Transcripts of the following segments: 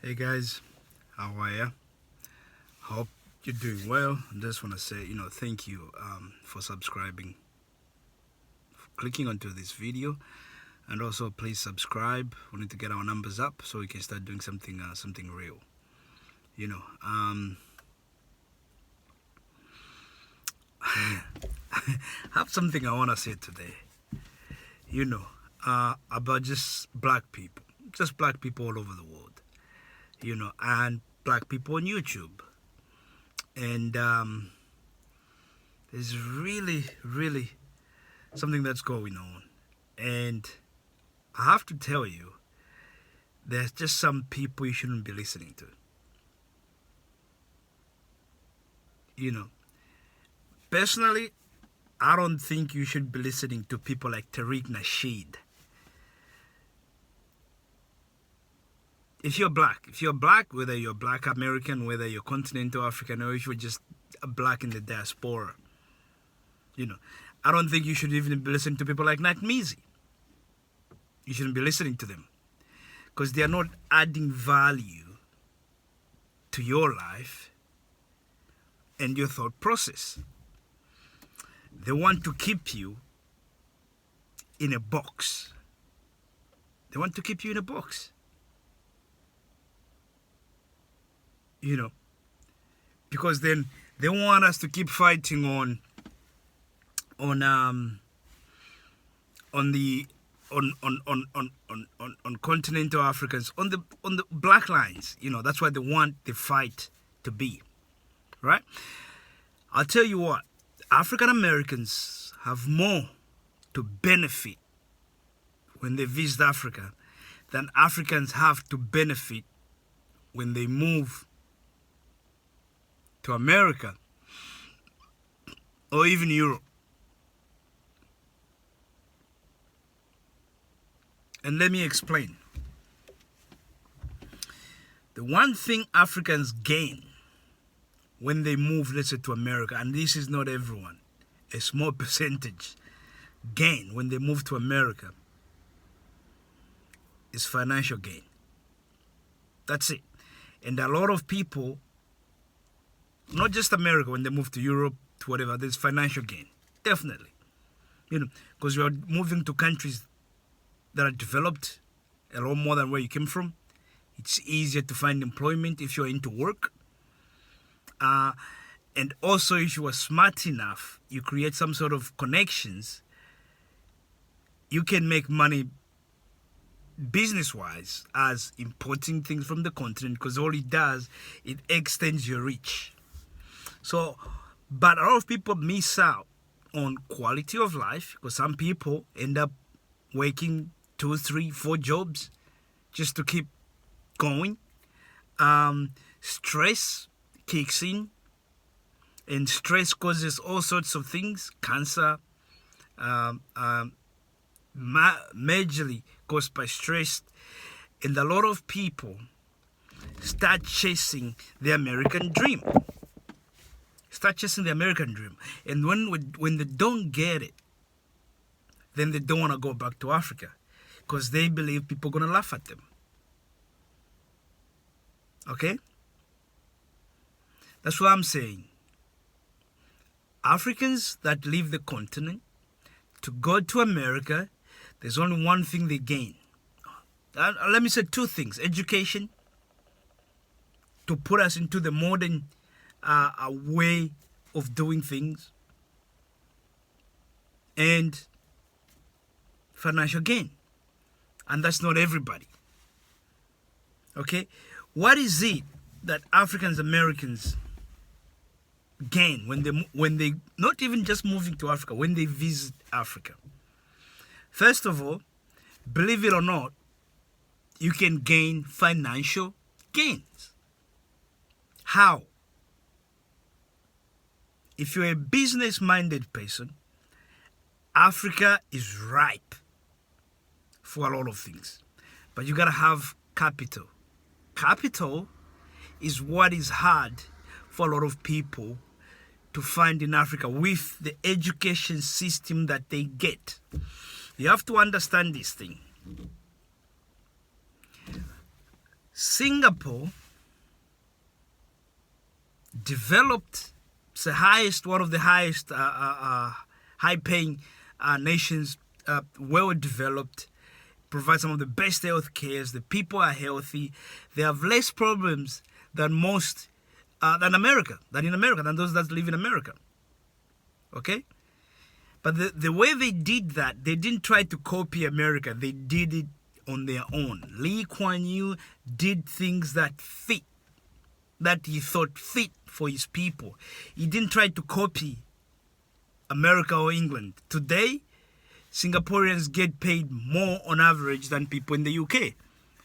Hey guys, how are ya? Hope you're doing well. I just want to say, thank you for subscribing, for clicking onto this video, and also please subscribe. We need to get our numbers up so we can start doing something real. I have something I want to say today. About just black people all over the world. And black people on YouTube. And there's really, really something that's going on. And I have to tell you, there's just some people you shouldn't be listening to. Personally, I don't think you should be listening to people like TARIQ Nasheed. If you're black, whether you're black American, whether you're continental African, or if you're just black in the diaspora, I don't think you should even be listening to people like Nat Measy. You shouldn't be listening to them because they are not adding value to your life and your thought process. They want to keep you in a box. They want to keep you in a box. Because then they want us to keep fighting on continental Africans, on the black lines. That's what they want the fight to be, right? I'll tell you what, African Americans have more to benefit when they visit Africa than Africans have to benefit when they move to America or even Europe. And let me explain. The one thing Africans gain when they move, let's say, to America, and this is not everyone, a small percentage gain when they move to America, is financial gain. That's it. And a lot of people, not just America, when they move to Europe, to whatever, there's financial gain. Definitely. Because you're moving to countries that are developed a lot more than where you came from. It's easier to find employment if you're into work. And also, if you are smart enough, you create some sort of connections, you can make money business-wise as importing things from the continent, because all it does, it extends your reach. So, but a lot of people miss out on quality of life, because some people end up working 2, 3, 4 jobs just to keep going. Stress kicks in, and stress causes all sorts of things, cancer, majorly caused by stress. And a lot of people start chasing the American dream. And when they don't get it, then they don't want to go back to Africa because they believe people are going to laugh at them. Okay? That's what I'm saying. Africans that leave the continent to go to America, there's only one thing they gain. Let me say 2 things. Education, to put us into the modern way of doing things, and financial gain. And that's not everybody. Okay? What is it that Africans Americans gain when they not even just moving to Africa, when they visit Africa? First of all, believe it or not, you can gain financial gains. How? If you're a business-minded person, Africa is ripe for a lot of things. But you gotta have capital. Capital is what is hard for a lot of people to find in Africa with the education system that they get. You have to understand this thing. Singapore developed, it's one of the highest high-paying nations, well developed, provide some of the best health cares. The people are healthy. They have less problems than most, than those that live in America. Okay? But the way they did that, they didn't try to copy America. They did it on their own. Lee Kuan Yew did things that he thought fit for his people. He didn't try to copy America or England. Today, Singaporeans get paid more on average than people in the UK,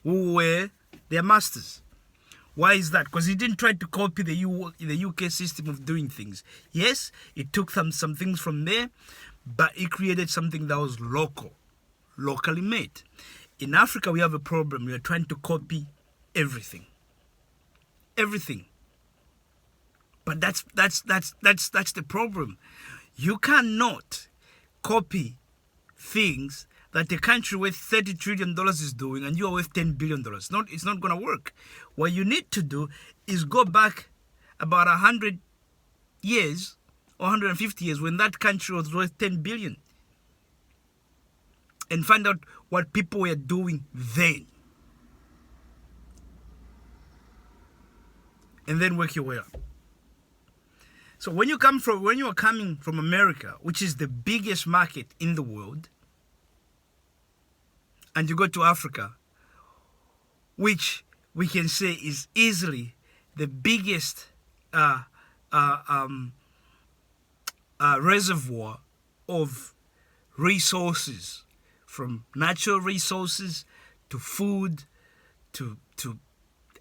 who were their masters. Why is that? Because he didn't try to copy the UK system of doing things. Yes, it took some things from there, but he created something that was locally made. In Africa, we have a problem. We are trying to copy everything. But that's the problem. You cannot copy things that a country worth $30 trillion is doing and you are worth $10 billion. It's not going to work. What you need to do is go back about 100 years or 150 years when that country was worth 10 billion and find out what people were doing then. And then work your way up. So when you are coming from America, which is the biggest market in the world, and you go to Africa, which we can say is easily the biggest reservoir of resources, from natural resources to food to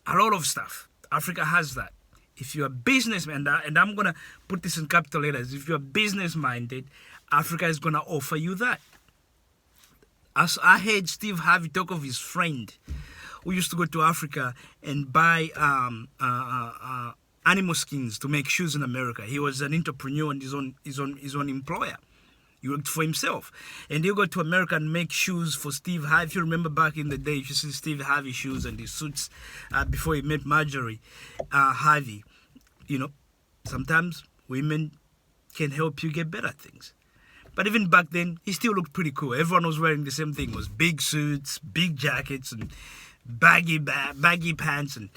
a lot of stuff. Africa has that. If you're a businessman, and I'm going to put this in capital letters, if you're business-minded, Africa is going to offer you that. As I heard Steve Harvey talk of his friend who used to go to Africa and buy animal skins to make shoes in America. He was an entrepreneur and his own employer. He worked for himself. And he'll go to America and make shoes for Steve Harvey. If you remember back in the day, if you see Steve Harvey shoes and his suits before he met Marjorie Harvey, sometimes women can help you get better at things. But even back then, he still looked pretty cool. Everyone was wearing the same thing. It was big suits, big jackets, and baggy pants, and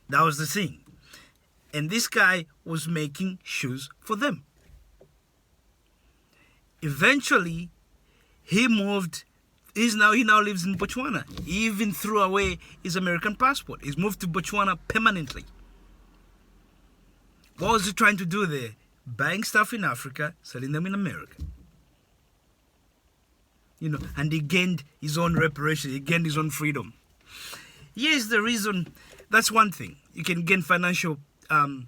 that was the thing. And this guy was making shoes for them. Eventually, he moved. He now lives in Botswana. He even threw away his American passport. He's moved to Botswana permanently. What was he trying to do there? Buying stuff in Africa, selling them in America. And he gained his own reparation. He gained his own freedom. Here's the reason. That's one thing. You can gain financial gain.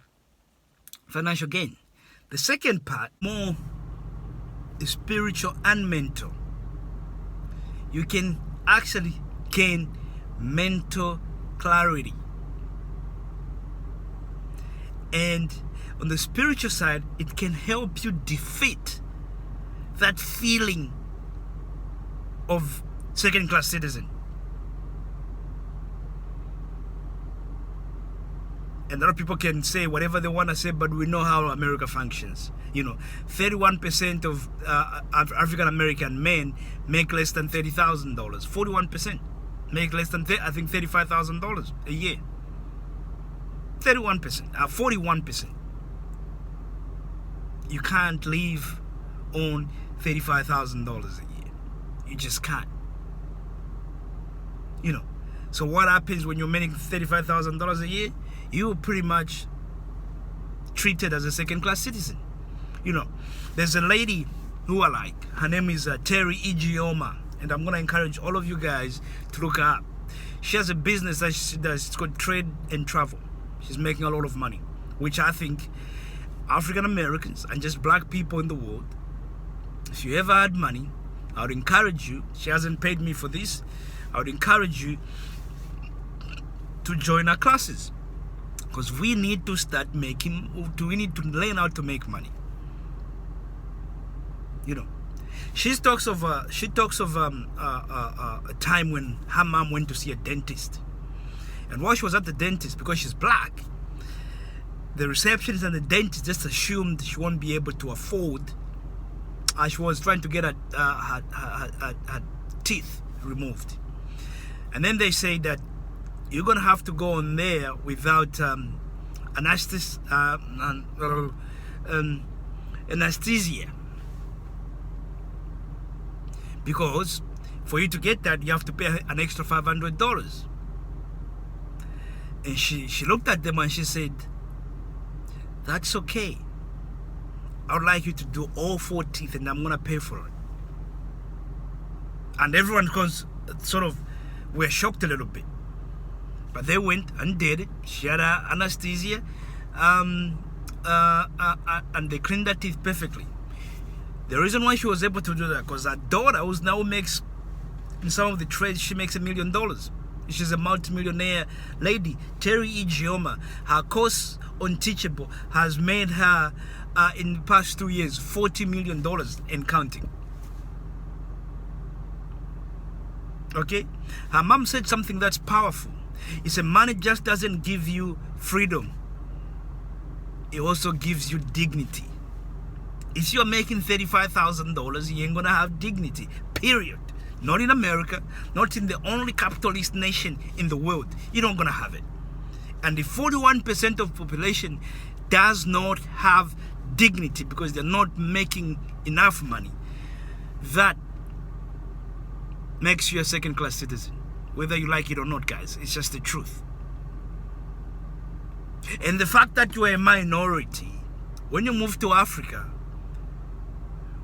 The second part, more spiritual and mental. You can actually gain mental clarity. And on the spiritual side, it can help you defeat that feeling of second-class citizen. And a lot of people can say whatever they want to say, but we know how America functions. 31% of African-American men make less than $30,000. 41% make less than, $35,000 a year. 41%. You can't live on $35,000 a year. You just can't. So what happens when you're making $35,000 a year? You're pretty much treated as a second-class citizen. There's a lady who I like. Her name is TARIQ, and I'm going to encourage all of you guys to look her up. She has a business that she does. It's called Trade and Travel. She's making a lot of money, which I think African Americans and just black people in the world, if you ever had money, I would encourage you. She hasn't paid me for this. I would encourage you to join our classes, because we need to we need to learn how to make money. She talks of a time when her mom went to see a dentist, And while she was at the dentist, because she's black, the receptionist and the dentist just assumed she won't be able to afford. She was trying to get her teeth removed. And then they say that you're going to have to go on there without anesthesia. Because for you to get that, you have to pay an extra $500. And she looked at them and she said, that's okay. I would like you to do all 4 teeth and I'm going to pay for it. And everyone sort of were shocked a little bit. But they went and did it. She had anesthesia. And they cleaned her teeth perfectly. The reason why she was able to do that, because her daughter, who now makes, in some of the trades, she makes $1 million. She's a multi-millionaire lady. TARIQ Nasheed, her course on Teachable has made her, in the past 2 years, $40 million and counting. Okay? Her mom said something that's powerful. He said, money just doesn't give you freedom. It also gives you dignity. If you're making $35,000, you ain't gonna have dignity, period. Not in America, not in the only capitalist nation in the world. You're not gonna have it. And if 41% of the population does not have dignity because they're not making enough money, that makes you a second-class citizen. Whether you like it or not, guys, it's just the truth. And the fact that you are a minority, when you move to Africa,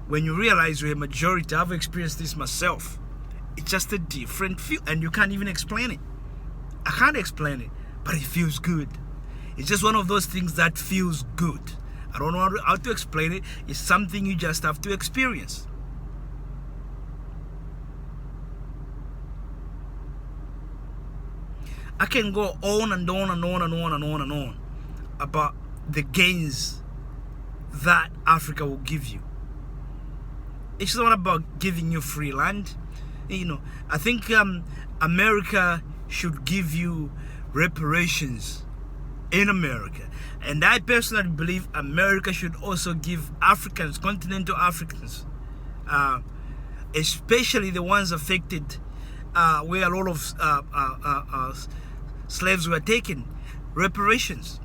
when you realize you're a majority, I've experienced this myself, it's just a different feel, and you can't even explain it. I can't explain it, but it feels good. It's just one of those things that feels good. I don't know how to explain it. It's something you just have to experience. I can go on and on and on and on and on and on about the gains that Africa will give you. It's not about giving you free land. You know, I think America should give you reparations in America. And I personally believe America should also give Africans, continental Africans, especially the ones affected where a lot of slaves were taken, reparations.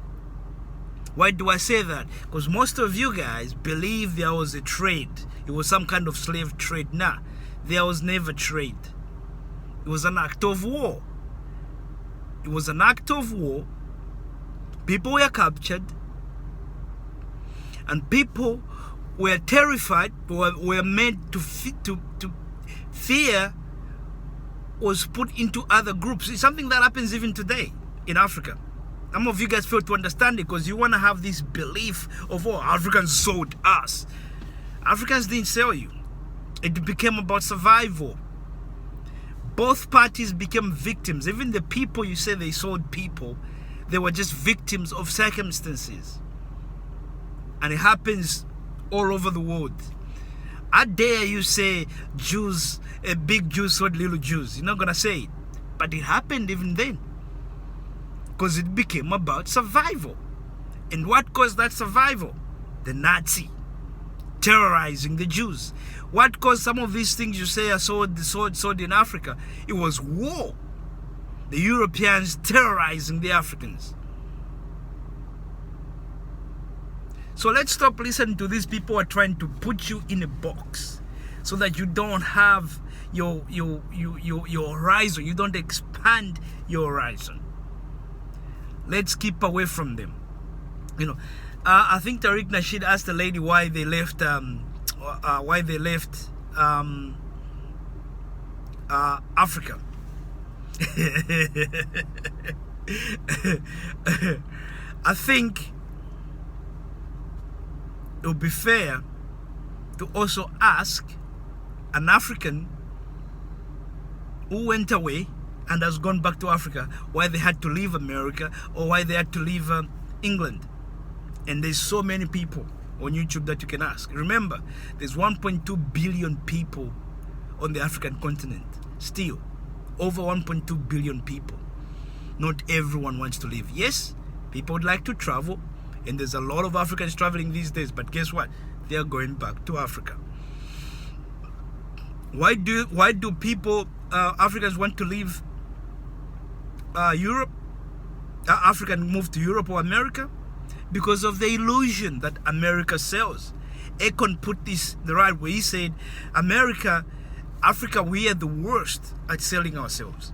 Why do I say that? Because most of you guys believe there was a trade. It was some kind of slave trade. Nah, there was never trade. It was an act of war. It was an act of war. People were captured. And people were terrified, were made to fear was put into other groups. It's something that happens even today in Africa. Some of you guys fail to understand it because you want to have this belief of, oh, Africans sold us. Africans didn't sell you. It became about survival. Both parties became victims. Even the people you say they sold people, they were just victims of circumstances. And it happens all over the world. How dare you say Jews, a big Jew sold little Jews? You're not going to say it. But it happened even then. Because it became about survival. And what caused that survival? The Nazi terrorizing the Jews. What caused some of these things you say are sold in Africa? It was war. The Europeans terrorizing the Africans. So let's stop listening to these people who are trying to put you in a box so that you don't have your horizon. You don't expand your horizon. Let's keep away from them. You know, I think TARIQ Nasheed asked the lady why they left. Africa. I think it would be fair to also ask an African who went away and has gone back to Africa why they had to leave America or why they had to leave England. And there's so many people on YouTube that you can ask. Remember, there's 1.2 billion people on the African continent. Still, over 1.2 billion people. not everyone wants to live. Yes, people would like to travel, and there's a lot of Africans traveling these days, but guess what? They are going back to Africa. Why do people, Africans want to leave Europe? African move to Europe or America? Because of the illusion that America sells. Akon put this the right way. He said, Africa, we are the worst at selling ourselves.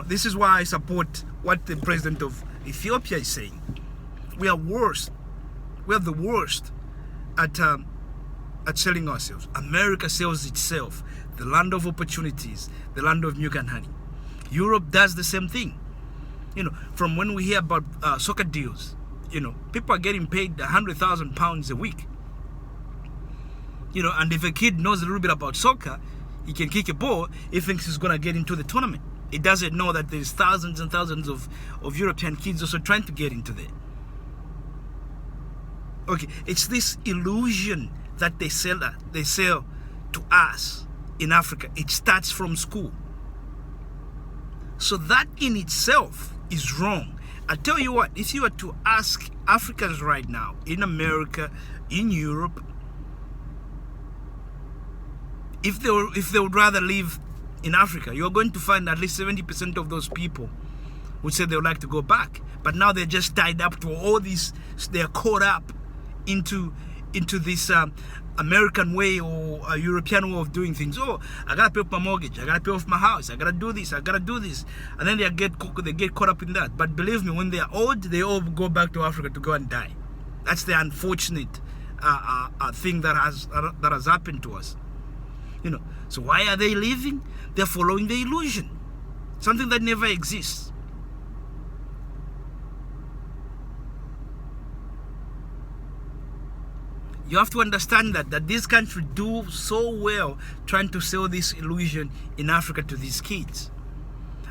This is why I support what the president of Ethiopia is saying. We are worst. We are the worst at selling ourselves. America sells itself, the land of opportunities, the land of milk and honey. Europe does the same thing. From when we hear about soccer deals, people are getting paid £100,000 a week. And if a kid knows a little bit about soccer, he can kick a ball, he thinks he's going to get into the tournament. He doesn't know that there's thousands and thousands of European kids also trying to get into there. Okay, it's this illusion that they sell to us in Africa. It starts from school. So that in itself is wrong. I tell you what, if you were to ask Africans right now, in America, in Europe, if they would rather live in Africa, you're going to find at least 70% of those people would say they would like to go back. But now they're just tied up to all these, they're caught up into this American way or a European way of doing things. Oh, I gotta pay off my mortgage, I gotta pay off my house, I gotta do this, I gotta do this, and then they get caught up in that. But believe me, when they are old, they all go back to Africa to go and die. That's the unfortunate thing that has happened to us. So why are they leaving? They're following the illusion, something that never exists. You have to understand that this country do so well trying to sell this illusion in Africa to these kids.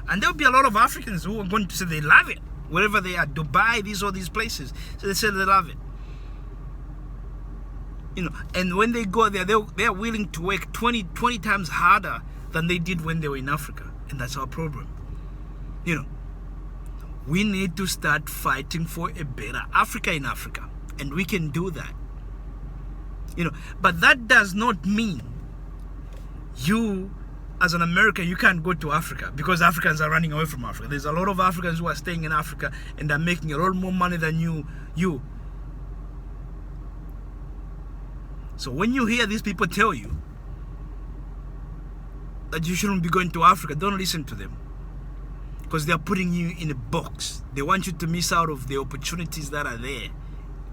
And there'll be a lot of Africans who are going to say they love it. Wherever they are, Dubai, these places. So they say they love it. And when they go there, they're willing to work 20 times harder than they did when they were in Africa. And that's our problem. We need to start fighting for a better Africa in Africa. And we can do that. But that does not mean you, as an American, you can't go to Africa because Africans are running away from Africa. There's a lot of Africans who are staying in Africa and are making a lot more money than you. So when you hear these people tell you that you shouldn't be going to Africa, don't listen to them. Because they're putting you in a box. They want you to miss out of the opportunities that are there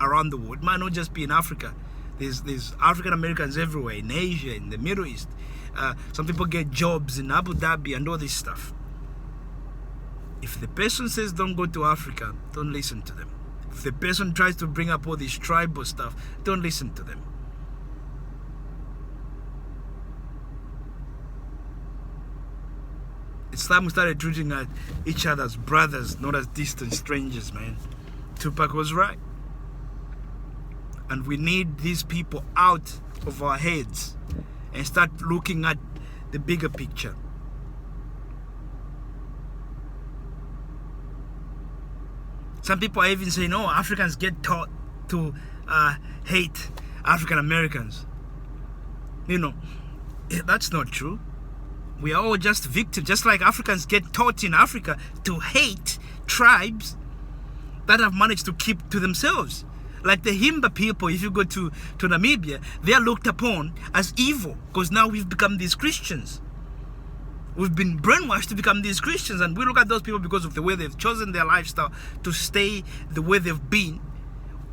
around the world. It might not just be in Africa. There's African Americans everywhere, in Asia, in the Middle East. Some people get jobs in Abu Dhabi and all this stuff. If the person says don't go to Africa, don't listen to them. If the person tries to bring up all this tribal stuff, don't listen to them. It's time we started treating each other as brothers, not as distant strangers, man. Tupac was right. And we need these people out of our heads and start looking at the bigger picture. Some people are even saying, oh, Africans get taught to hate African Americans. That's not true. We are all just victims, just like Africans get taught in Africa to hate tribes that have managed to keep to themselves. Like the Himba people, if you go to Namibia, they are looked upon as evil because now we've become these Christians. We've been brainwashed to become these Christians, and we look at those people because of the way they've chosen their lifestyle to stay the way they've been.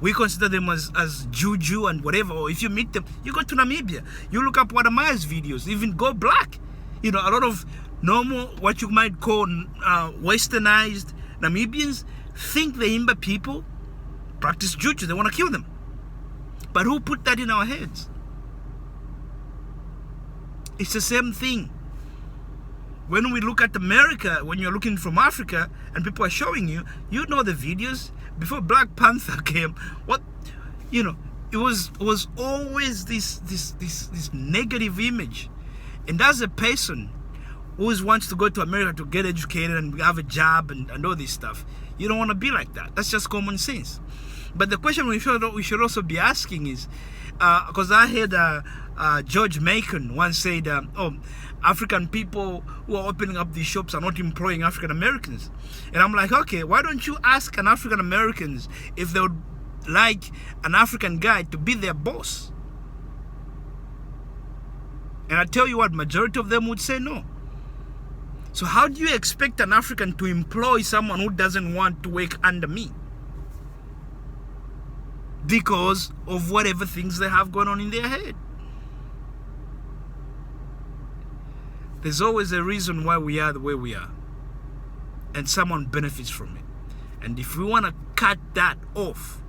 We consider them as juju and whatever. Or if you meet them, you go to Namibia, you look up Wadamaya's videos, even go black. A lot of normal, what you might call westernized Namibians think the Himba people practice juju. They want to kill them. But who put that in our heads? It's the same thing. When we look at America, when you're looking from Africa and people are showing you, the videos before Black Panther came. It was always this negative image. And as a person who wants to go to America to get educated and have a job and all this stuff. You don't want to be like that. That's just common sense. But the question we should also be asking is, because I heard George Macon once said, oh, African people who are opening up these shops are not employing African Americans. And I'm like, okay, why don't you ask an African Americans if they would like an African guy to be their boss? And I tell you what, majority of them would say no. So how do you expect an African to employ someone who doesn't want to work under me? Because of whatever things they have going on in their head. There's always a reason why we are the way we are. And someone benefits from it. And if we want to cut that off,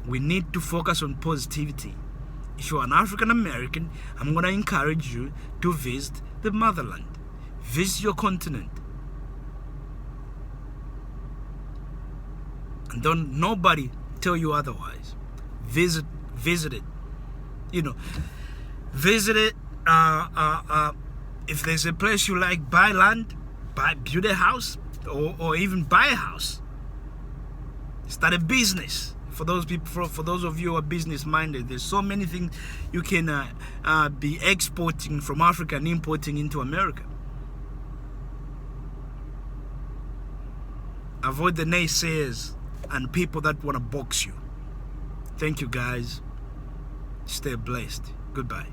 we need to focus on positivity. If you're an African American, I'm going to encourage you to visit the motherland. Visit your continent. And don't nobody tell you otherwise. Visit it. You know, visit it. If there's a place you like, buy land, build a house, or even buy a house. Start a business. For those people, for those of you who are business minded, there's so many things you can be exporting from Africa and importing into America. Avoid the naysayers and people that want to box you. Thank you, guys. Stay blessed. Goodbye.